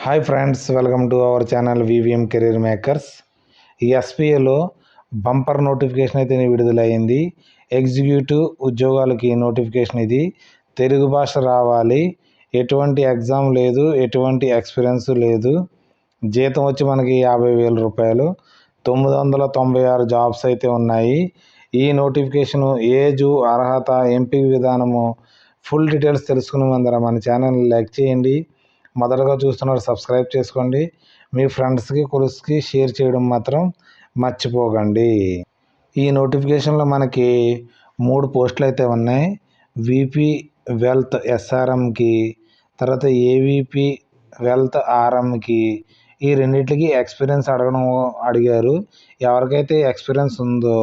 Hi friends, welcome to our channel VVM career makers. ఈ ఎస్పీఏలో bumper notification అయితే విడుదలైంది. Executive ఉద్యోగాలకి నోటిఫికేషన్ ఇది. తెలుగు భాష రావాలి, ఎటువంటి ఎగ్జామ్ లేదు, ఎటువంటి ఎక్స్పీరియన్స్ లేదు. జీతం వచ్చి మనకి 50,000 రూపాయలు. 996 జాబ్స్ అయితే ఉన్నాయి. ఈ నోటిఫికేషను ఏజు, అర్హత, ఎంపిక విధానము, ఫుల్ డీటెయిల్స్ తెలుసుకునే ముందర మన ఛానల్ని లైక్ చేయండి. మొదటగా చూస్తున్నారు సబ్స్క్రైబ్ చేసుకోండి. మీ ఫ్రెండ్స్కి కొలిస్కి షేర్ చేయడం మాత్రం మర్చిపోకండి. ఈ నోటిఫికేషన్లో మనకి 3 పోస్టులు అయితే ఉన్నాయి. విపి వెల్త్ ఎస్ఆర్ఎంకి, తర్వాత ఏవిపి వెల్త్ ఆర్ఎంకి. ఈ రెండింటికి ఎక్స్పీరియన్స్ అడిగారు. ఎవరికైతే ఎక్స్పీరియన్స్ ఉందో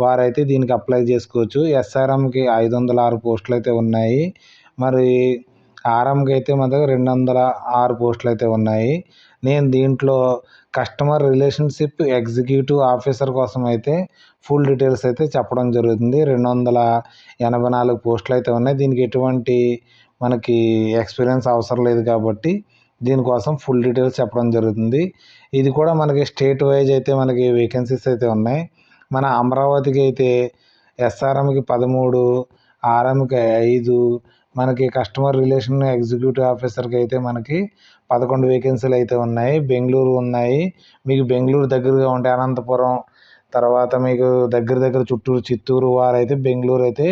వారైతే దీనికి అప్లై చేసుకోవచ్చు. ఎస్ఆర్ఎంకి 506 పోస్టులు అయితే ఉన్నాయి. మరి ఆర్ఎంకి అయితే మన దగ్గర 206 పోస్టులు అయితే ఉన్నాయి. నేను దీంట్లో కస్టమర్ రిలేషన్షిప్ ఎగ్జిక్యూటివ్ ఆఫీసర్ కోసం అయితే ఫుల్ డీటెయిల్స్ అయితే చెప్పడం జరుగుతుంది. 284 పోస్టులు అయితే ఉన్నాయి. దీనికి ఎటువంటి మనకి ఎక్స్పీరియన్స్ అవసరం లేదు కాబట్టి దీనికోసం ఫుల్ డీటెయిల్స్ చెప్పడం జరుగుతుంది. ఇది కూడా మనకి స్టేట్ వైజ్ అయితే మనకి వేకెన్సీస్ అయితే ఉన్నాయి. మన అమరావతికి అయితే ఎస్ఆర్ఎంకి 13, ఆర్ఎంకి 5, మనకి కస్టమర్ రిలేషన్ ఎగ్జిక్యూటివ్ ఆఫీసర్కి అయితే మనకి 11 వేకెన్సీలు అయితే ఉన్నాయి. బెంగళూరు ఉన్నాయి. మీకు బెంగళూరు దగ్గరగా ఉంటే అనంతపురం, తర్వాత మీకు దగ్గర చుట్టూరు, చిత్తూరు వారైతే బెంగళూరు అయితే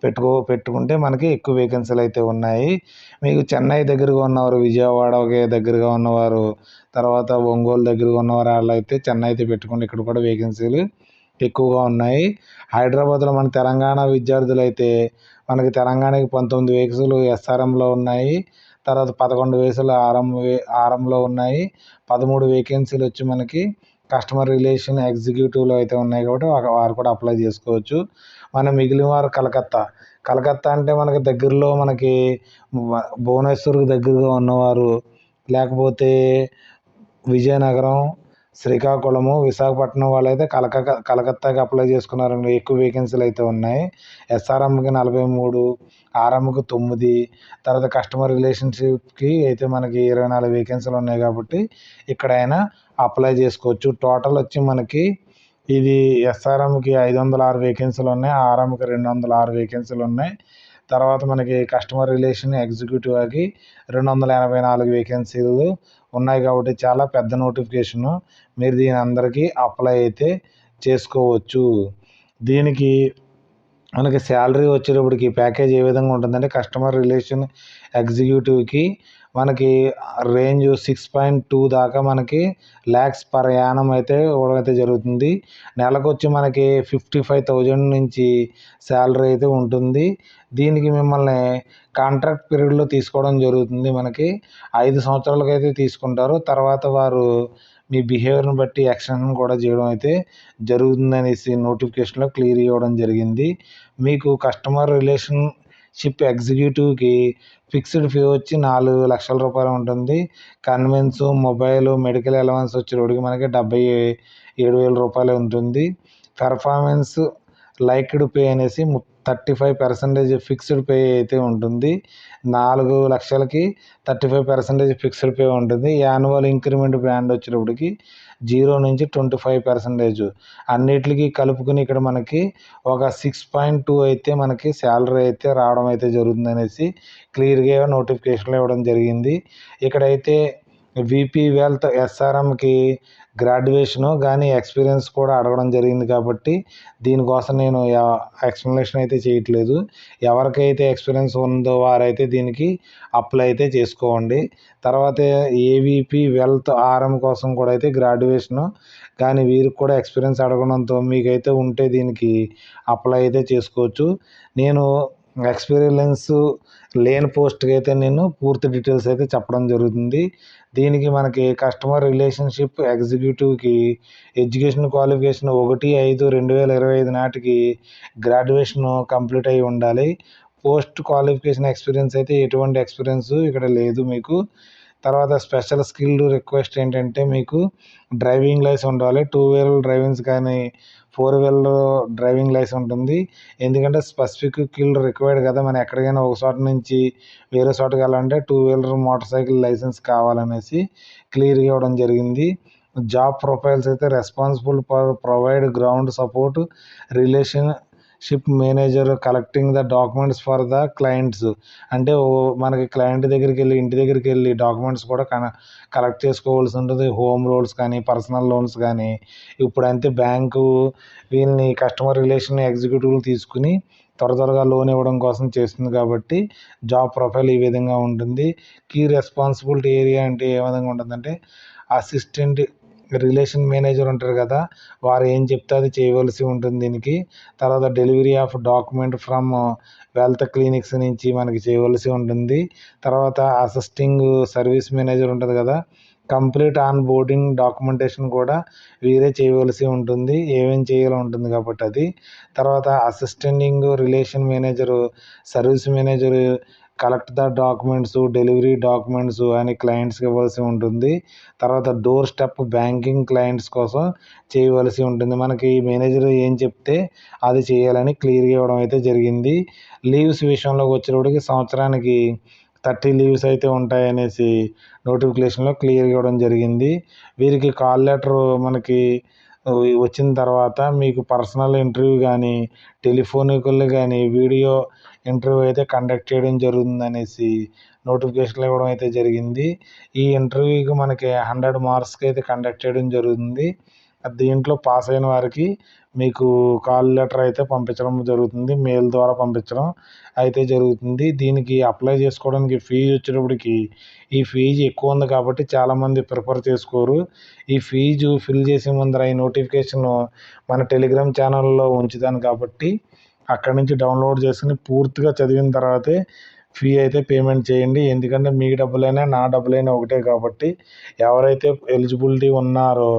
పెట్టుకుంటే మనకి ఎక్కువ వేకెన్సీలు అయితే ఉన్నాయి. మీకు చెన్నై దగ్గరగా ఉన్నవారు, విజయవాడకి దగ్గరగా ఉన్నవారు, తర్వాత ఒంగోలు దగ్గరగా ఉన్నవారు వాళ్ళైతే చెన్నై అయితే పెట్టుకుంటే ఇక్కడ కూడా వేకెన్సీలు ఎక్కువగా ఉన్నాయి. హైదరాబాద్లో మన తెలంగాణ విద్యార్థులు అయితే మనకి తెలంగాణకి 19 వేకెన్సీలు ఎస్ఆర్ఎంలో ఉన్నాయి. తర్వాత 11 వేకెన్సీలు ఆర్ఎంలో ఉన్నాయి. 13 వేకెన్సీలు వచ్చి మనకి కస్టమర్ రిలేషన్ ఎగ్జిక్యూటివ్లో అయితే ఉన్నాయి కాబట్టి వారు కూడా అప్లై చేసుకోవచ్చు. మన మిగిలిన వారు కలకత్తా అంటే మనకి దగ్గరలో మనకి భువనేశ్వర్కి దగ్గరగా ఉన్నవారు, లేకపోతే విజయనగరం, శ్రీకాకుళము, విశాఖపట్నం వాళ్ళైతే కలకత్తాకి అప్లై చేసుకున్నారండి. ఎక్కువ వేకెన్సీలు అయితే ఉన్నాయి. ఎస్ఆర్ఎంకి 43, ఆర్ఎంకి 9, తర్వాత కస్టమర్ రిలేషన్షిప్కి అయితే మనకి 24 వేకెన్సీలు ఉన్నాయి కాబట్టి ఇక్కడైనా అప్లై చేసుకోవచ్చు. టోటల్ వచ్చి మనకి ఇది ఎస్ఆర్ఎంకి 506 వేకెన్సీలు ఉన్నాయి, ఆర్ఎంకి 206 వేకెన్సీలు ఉన్నాయి. తర్వాత మనకి కస్టమర్ రిలేషన్ ఎగ్జిక్యూటివ్కి 284 వేకెన్సీలు ఉన్నాయి కాబట్టి చాలా పెద్ద నోటిఫికేషను. మీరు దీని అందరికీ అప్లై అయితే చేసుకోవచ్చు. దీనికి మనకి శాలరీ వచ్చేటప్పటికి ప్యాకేజ్ ఏ విధంగా ఉంటుందంటే కస్టమర్ రిలేషన్ ఎగ్జిక్యూటివ్కి మనకి రేంజ్ 6.2 దాకా మనకి ల్యాక్స్ పర్ యానం అయితే ఇవ్వడం అయితే జరుగుతుంది. నెలకు వచ్చి మనకి 55,000 నుంచి శాలరీ అయితే ఉంటుంది. దీనికి మిమ్మల్ని కాంట్రాక్ట్ పీరియడ్లో తీసుకోవడం జరుగుతుంది. మనకి 5 సంవత్సరాలకు అయితే తీసుకుంటారు. తర్వాత వారు మీ బిహేవియర్ని బట్టి ఎక్స్టెన్షన్ కూడా చేయడం అయితే జరుగుతుందనేసి నోటిఫికేషన్లో క్లియర్ ఇవ్వడం జరిగింది. మీకు కస్టమర్ రిలేషన్షిప్ ఎగ్జిక్యూటివ్కి ఫిక్స్డ్ ఫీ వచ్చి 4 లక్షల రూపాయలు ఉంటుంది. కన్వెన్స్, మొబైల్, మెడికల్ అలవెన్స్ వచ్చేటప్పటికి మనకి 77,000 రూపాయలు ఉంటుంది. పెర్ఫార్మెన్స్ లైక్డ్ పే అనేసి 35% ఫిక్స్డ్ పే అయితే ఉంటుంది. 4 లక్షలకి 35% ఫిక్స్డ్ పే ఉంటుంది. యాన్యువల్ ఇంక్రిమెంట్ బ్యాండ్ వచ్చేటప్పటికి 0 నుంచి 25%. అన్నిటికీ కలుపుకుని ఇక్కడ మనకి ఒక 6.2 అయితే మనకి శాలరీ అయితే రావడం అయితే జరుగుతుంది అనేసి క్లియర్గా నోటిఫికేషన్లో ఇవ్వడం జరిగింది. ఇక్కడైతే విపి వెల్త్ ఎస్ఆర్ఎంకి గ్రాడ్యుయేషను కానీ ఎక్స్పీరియన్స్ కూడా అడగడం జరిగింది కాబట్టి దీనికోసం నేను ఎక్స్ప్లెనేషన్ అయితే చేయట్లేదు. ఎవరికైతే ఎక్స్పీరియన్స్ ఉందో వారైతే దీనికి అప్లై అయితే చేసుకోండి. తర్వాత ఏవిపి వెల్త్ ఆర్ఎం కోసం కూడా అయితే గ్రాడ్యుయేషను కానీ వీరికి కూడా ఎక్స్పీరియన్స్ అడగడంతో మీకైతే ఉంటే దీనికి అప్లై అయితే చేసుకోవచ్చు. నేను ఎక్స్పీరియన్స్ లేని పోస్ట్కి అయితే నేను పూర్తి డీటెయిల్స్ అయితే చెప్పడం జరుగుతుంది. దీనికి మనకి కస్టమర్ రిలేషన్షిప్ ఎగ్జిక్యూటివ్కి ఎడ్యుకేషన్ క్వాలిఫికేషన్ 1/5/2025 నాటికి గ్రాడ్యుయేషన్ కంప్లీట్ అయి ఉండాలి. పోస్ట్ క్వాలిఫికేషన్ ఎక్స్పీరియన్స్ అయితే ఎటువంటి ఎక్స్పీరియన్స్ ఇక్కడ లేదు మీకు. తర్వాత స్పెషల్ స్కిల్ రిక్వెస్ట్ ఏంటంటే మీకు డ్రైవింగ్ లైసెన్స్ ఉండాలి. 2 వీలర్ డ్రైవింగ్స్ కానీ 4 వీలర్ డ్రైవింగ్ లైసెన్స్ ఉంటుంది. ఎందుకంటే స్పెసిఫిక్ స్కిల్ రిక్వైర్డ్ కదా, మనం ఎక్కడికైనా ఒక చోట నుంచి వేరే చోటకి వెళ్ళాలంటే 2 వీలర్ మోటార్ సైకిల్ లైసెన్స్ కావాలనేసి క్లియర్గా ఇవ్వడం జరిగింది. జాబ్ ప్రొఫైల్స్ అయితే responsible for provide ground support, relationship manager, collecting the documents for the clients. అంటే మనకి క్లయింట్ దగ్గరికి వెళ్ళి ఇంటి దగ్గరికి వెళ్ళి డాక్యుమెంట్స్ కూడా కలెక్ట్ చేసుకోవాల్సి ఉంటుంది. హోమ్ లోన్స్ కానీ పర్సనల్ లోన్స్ కానీ ఇప్పుడంతే బ్యాంకు వీళ్ళని కస్టమర్ రిలేషన్ ఎగ్జిక్యూటివ్లు తీసుకుని త్వరగా లోన్ ఇవ్వడం కోసం చేస్తుంది. కాబట్టి జాబ్ ప్రొఫైల్ ఈ విధంగా ఉంటుంది. కీ రెస్పాన్సిబిలిటీ ఏరియా అంటే ఏ విధంగా ఉంటుందంటే అసిస్టెంట్ రిలేషన్ మేనేజర్ ఉంటారు కదా, వారు ఏం చెప్తే అది చేయవలసి ఉంటుంది దీనికి. తర్వాత delivery of document from wealth clinics నుంచి మనకి చేయవలసి ఉంటుంది. తర్వాత అసిస్టింగ్ సర్వీస్ మేనేజర్ ఉంటుంది కదా, కంప్లీట్ ఆన్ బోర్డింగ్ డాక్యుమెంటేషన్ కూడా వీరే చేయవలసి ఉంటుంది. ఏమేం చేయాలో ఉంటుంది కాబట్టి అది. తర్వాత అసిస్టెంటింగ్ relation manager, service manager collect the documents, delivery documents అని క్లయింట్స్కి ఇవ్వాల్సి ఉంటుంది. తర్వాత డోర్ స్టెప్ బ్యాంకింగ్ క్లయింట్స్ కోసం చేయవలసి ఉంటుంది. మనకి మేనేజర్ ఏం చెప్తే అది చేయాలని క్లియర్గా ఇవ్వడం అయితే జరిగింది. లీవ్స్ విషయంలోకి వచ్చేటప్పటికి సంవత్సరానికి 30 లీవ్స్ అయితే ఉంటాయనేసి నోటిఫికేషన్లో క్లియర్గా ఇవ్వడం జరిగింది. వీరికి కాల్ లెటర్ మనకి వచ్చిన తర్వాత మీకు పర్సనల్ ఇంటర్వ్యూ కానీ టెలిఫోనికల్ కానీ వీడియో ఇంటర్వ్యూ అయితే కండక్ట్ చేయడం జరుగుతుందనేసి నోటిఫికేషన్లు ఇవ్వడం అయితే జరిగింది. ఈ ఇంటర్వ్యూకి మనకి 100 మార్క్స్కి అయితే కండక్ట్ చేయడం జరుగుతుంది. దీంట్లో పాస్ అయిన వారికి మీకు కాల్ లెటర్ అయితే పంపించడం జరుగుతుంది. మెయిల్ ద్వారా పంపించడం అయితే జరుగుతుంది. దీనికి అప్లై చేసుకోవడానికి ఫీజు వచ్చేటప్పటికి ఈ ఫీజు ఎక్కువ ఉంది కాబట్టి చాలామంది ప్రిఫర్ చేసుకోరు. ఈ ఫీజు ఫిల్ చేసే ముందర ఈ నోటిఫికేషన్ మన టెలిగ్రామ్ ఛానల్లో ఉంచుతాను కాబట్టి అక్కడి నుంచి డౌన్లోడ్ చేసుకుని పూర్తిగా చదివిన తర్వాతే ఫీ అయితే పేమెంట్ చేయండి. ఎందుకంటే మీ డబ్బులైనా నా డబ్బులైనా ఒకటే కాబట్టి ఎవరైతే ఎలిజిబిలిటీ ఉన్నారో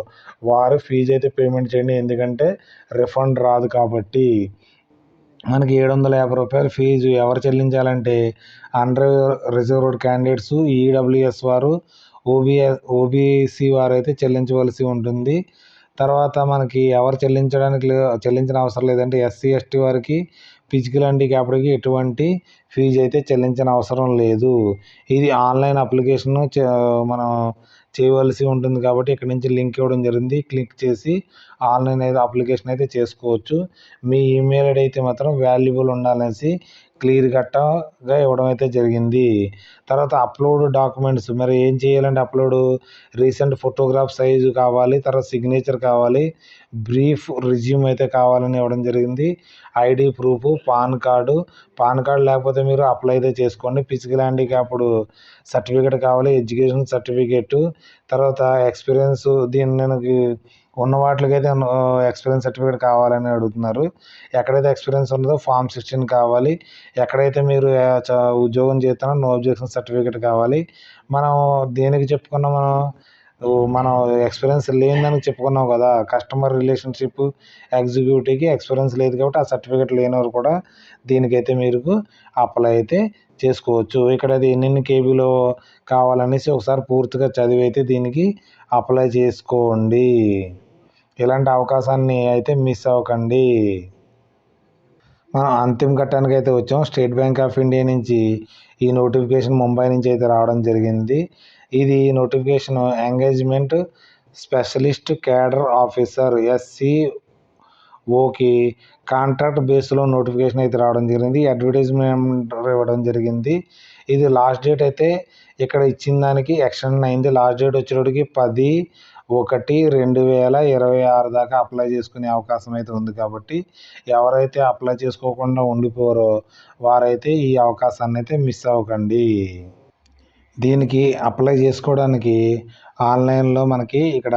వారు ఫీజు అయితే పేమెంట్ చేయండి. ఎందుకంటే రిఫండ్ రాదు కాబట్టి. మనకి ₹750 ఫీజు ఎవరు చెల్లించాలంటే అండర్ రిజర్వ్డ్ క్యాండిడేట్స్, ఈడబ్ల్యూఎస్ వారు, ఓబీసీ వారు అయితే చెల్లించవలసి ఉంటుంది. తర్వాత మనకి ఎవరు చెల్లించిన అవసరం లేదంటే ఎస్సీ ఎస్టీ వారికి, ఫిజికల్ హ్యాండిక్యాప్డ్కి ఎటువంటి ఫీజు అయితే చెల్లించిన అవసరం లేదు. ఇది ఆన్లైన్ అప్లికేషన్ మనం చేయవలసి ఉంటుంది కాబట్టి ఇక్కడ నుంచి లింక్ ఇవ్వడం జరిగింది. క్లిక్ చేసి ఆన్లైన్ అయితే అప్లికేషన్ అయితే చేసుకోవచ్చు. మీ ఈమెయిల్ ఐడి అయితే మాత్రం వాల్యుబుల్ ఉండాలనేసి క్లియర్ కట్గా ఇవ్వడం అయితే జరిగింది. తర్వాత అప్లోడ్ డాక్యుమెంట్స్ మరి ఏం చేయాలంటే రీసెంట్ ఫోటోగ్రాఫ్ సైజు కావాలి, తర్వాత సిగ్నేచర్ కావాలి, బ్రీఫ్ రిజ్యూమ్ అయితే కావాలని ఇవ్వడం జరిగింది. ఐడి ప్రూఫ్, పాన్ కార్డు లేకపోతే మీరు అప్లై అయితే చేసుకోండి. ఫిజికల్ హ్యాండిక్యాప్డ్ సర్టిఫికేట్ కావాలి, ఎడ్యుకేషన్ సర్టిఫికేట్, తర్వాత ఎక్స్పీరియన్స్ దీనికి ఉన్న వాటికైతే ఎక్స్పీరియన్స్ సర్టిఫికేట్ కావాలని అడుగుతున్నారు. ఎక్కడైతే ఎక్స్పీరియన్స్ ఉన్నదో ఫామ్ 16 కావాలి. ఎక్కడైతే మీరు ఉద్యోగం చేస్తున్నారో నో అబ్జెక్షన్ సర్టిఫికేట్ కావాలి. మనం దేనికి చెప్పుకున్నాం, మనం ఎక్స్పీరియన్స్ లేనిదానికి చెప్పుకున్నాం కదా, కస్టమర్ రిలేషన్షిప్ ఎగ్జిక్యూటివ్కి ఎక్స్పీరియన్స్ లేదు కాబట్టి ఆ సర్టిఫికేట్ లేనివారు కూడా దీనికైతే మీరు అప్లై అయితే చేసుకోవచ్చు. ఇక్కడ అది ఎన్ని కేబీలో కావాలనేసి ఒకసారి పూర్తిగా చదివి అయితే దీనికి అప్లై చేసుకోండి. ఇలాంటి అవకాశాన్ని అయితే మిస్ అవ్వకండి. మనం అంతిమ ఘట్టానికి అయితే వచ్చాం. స్టేట్ బ్యాంక్ ఆఫ్ ఇండియా నుంచి ఈ నోటిఫికేషన్ ముంబై నుంచి అయితే రావడం జరిగింది. ఇది notification engagement specialist cadre officer SCOకి కాంట్రాక్ట్ బేస్లో నోటిఫికేషన్ అయితే రావడం జరిగింది. అడ్వర్టైజ్మెంట్ ఇవ్వడం జరిగింది. ఇది లాస్ట్ డేట్ అయితే ఇక్కడ ఇచ్చిన దానికి ఎక్స్టెండ్ అయింది. లాస్ట్ డేట్ వచ్చేటప్పటికి 10/1/2026 దాకా అప్లై చేసుకునే అవకాశం అయితే ఉంది. కాబట్టి ఎవరైతే అప్లై చేసుకోకుండా ఉండిపోరో వారైతే ఈ అవకాశాన్ని అయితే మిస్ అవ్వకండి. దీనికి అప్లై చేసుకోవడానికి ఆన్లైన్లో మనకి ఇక్కడ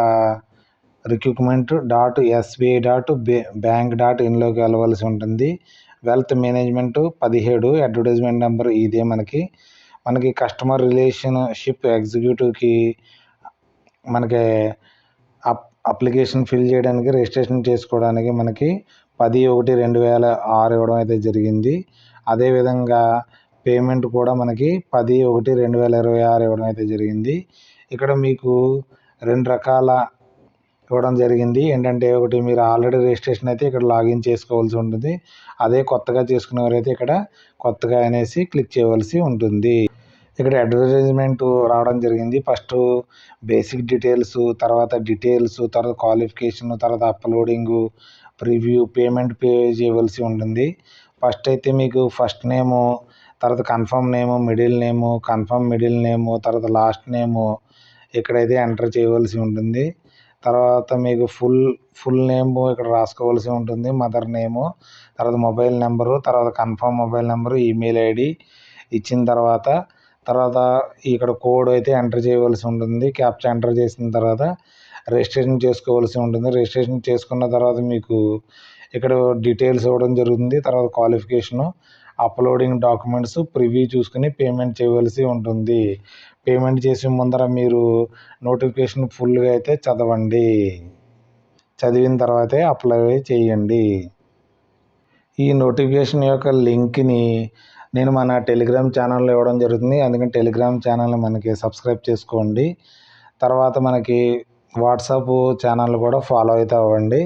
recruitment.sbi.bank.inలోకి వెళ్ళవలసి ఉంటుంది. వెల్త్ మేనేజ్మెంట్ 17 అడ్వర్టైజ్మెంట్ నెంబర్ ఇదే. మనకి కస్టమర్ రిలేషన్షిప్ ఎగ్జిక్యూటివ్కి మనకి అప్లికేషన్ ఫిల్ చేయడానికి రిజిస్ట్రేషన్ చేసుకోవడానికి మనకి 10/1/2006 ఇవ్వడం అయితే జరిగింది. అదేవిధంగా పేమెంట్ కూడా మనకి 10/1/2026 ఇవ్వడం అయితే జరిగింది. ఇక్కడ మీకు 2 రకాల ఇవ్వడం జరిగింది. ఏంటంటే ఒకటి మీరు ఆల్రెడీ రిజిస్ట్రేషన్ అయితే ఇక్కడ లాగిన్ చేసుకోవాల్సి ఉంటుంది. అదే కొత్తగా చేసుకునేవారైతే ఇక్కడ కొత్తగా అనేసి క్లిక్ చేయవలసి ఉంటుంది. ఇక్కడ అడ్వర్టైజ్మెంట్ రావడం జరిగింది. ఫస్ట్ బేసిక్ డీటెయిల్స్, తర్వాత క్వాలిఫికేషన్, తర్వాత అప్లోడింగు, ప్రివ్యూ, పేమెంట్ పే చేయవలసి ఉంటుంది. ఫస్ట్ అయితే మీకు ఫస్ట్ నేము, తర్వాత కన్ఫర్మ్ నేము, మిడిల్ నేము, తర్వాత లాస్ట్ నేము ఇక్కడైతే ఎంటర్ చేయవలసి ఉంటుంది. తర్వాత మీకు ఫుల్ నేము ఇక్కడ రాసుకోవాల్సి ఉంటుంది. మదర్ నేము, తర్వాత మొబైల్ నెంబరు, తర్వాత confirm mobile number, email ID ఇచ్చిన తర్వాత ఇక్కడ కోడ్ అయితే ఎంటర్ చేయవలసి ఉంటుంది. క్యాప్చా ఎంటర్ చేసిన తర్వాత రిజిస్ట్రేషన్ చేసుకోవాల్సి ఉంటుంది. రిజిస్ట్రేషన్ చేసుకున్న తర్వాత మీకు ఇక్కడ డీటెయిల్స్ ఇవ్వడం జరుగుతుంది. తర్వాత క్వాలిఫికేషను, అప్లోడింగ్ డాక్యుమెంట్స్, ప్రివ్యూ చూసుకుని పేమెంట్ చేయవలసి ఉంటుంది. పేమెంట్ చేసే ముందర మీరు నోటిఫికేషన్ ఫుల్గా అయితే చదవండి. చదివిన తర్వాతే అప్లై చేయండి. ఈ నోటిఫికేషన్ యొక్క లింక్ని నేను మన టెలిగ్రామ్ ఛానల్లో ఇవ్వడం జరుగుతుంది. అందుకని టెలిగ్రామ్ ఛానల్ని మనకి సబ్స్క్రైబ్ చేసుకోండి. తర్వాత మనకి వాట్సాప్ ఛానల్ కూడా ఫాలో అయితే అవ్వండి.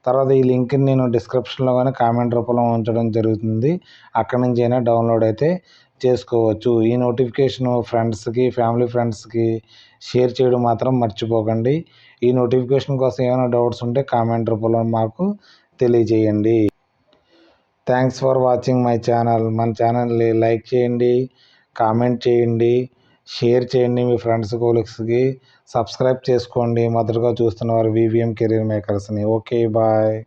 తర్వాత ఈ లింక్ని నేను డిస్క్రిప్షన్లో కానీ కామెంట్ రూపంలో ఉంచడం జరుగుతుంది. అక్కడి నుంచి అయినా డౌన్లోడ్ అయితే చేసుకోవచ్చు. ఈ నోటిఫికేషన్ ఫ్యామిలీ ఫ్రెండ్స్కి షేర్ చేయడం మాత్రం మర్చిపోకండి. ఈ నోటిఫికేషన్ కోసం ఏమైనా డౌట్స్ ఉంటే కామెంట్ రూపంలో మాకు తెలియజేయండి. Thanks for watching my channel. మన ఛానల్ని లైక్ చేయండి, కామెంట్ చేయండి, షేర్ చేయండి మీ ఫ్రెండ్స్ కొలీగ్స్కి. సబ్స్క్రైబ్ చేసుకోండి మొదటగా చూస్తున్న వారు వివిఎం కెరీర్ మేకర్స్ని. Okay, bye.